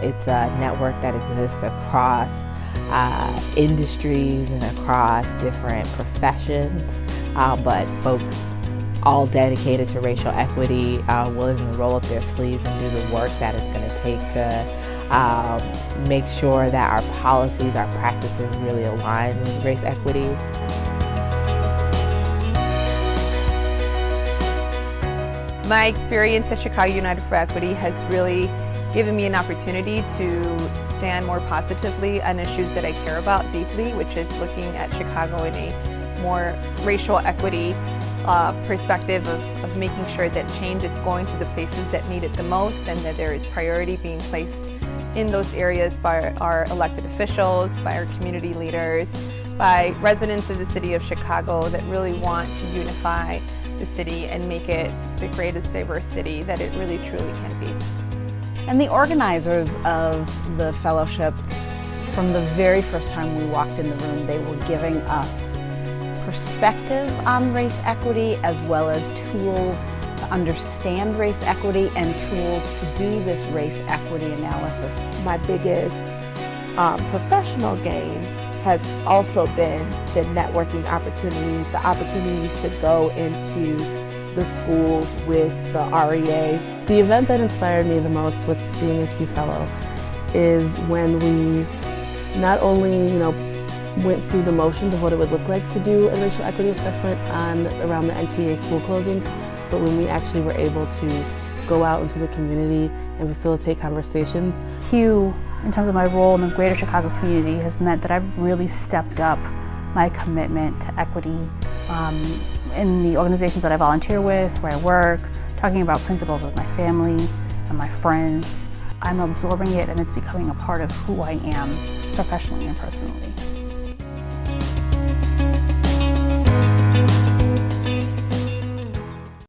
It's a network that exists across industries and across different professions, but folks all dedicated to racial equity, willing to roll up their sleeves and do the work that it's going to take to make sure that our policies, our practices really align with race equity. My experience at Chicago United for Equity has really given me an opportunity to stand more positively on issues that I care about deeply, which is looking at Chicago in a more racial equity perspective of making sure that change is going to the places that need it the most, and that there is priority being placed in those areas by our elected officials, by our community leaders, by residents of the city of Chicago that really want to unify the city and make it the greatest diverse city that it really truly can be. And the organizers of the fellowship, from the very first time we walked in the room, they were giving us perspective on race equity as well as tools to understand race equity and tools to do this race equity analysis. My biggest professional gain has also been the networking opportunities, the opportunities to go into the schools with the REAs. The event that inspired me the most with being a Q Fellow is when we not only, went through the motions of what it would look like to do a racial equity assessment around the NTA school closings, but when we actually were able to go out into the community and facilitate conversations. Q, in terms of my role in the greater Chicago community, has meant that I've really stepped up my commitment to equity in the organizations that I volunteer with, where I work, talking about principles with my family and my friends. I'm absorbing it and it's becoming a part of who I am professionally and personally.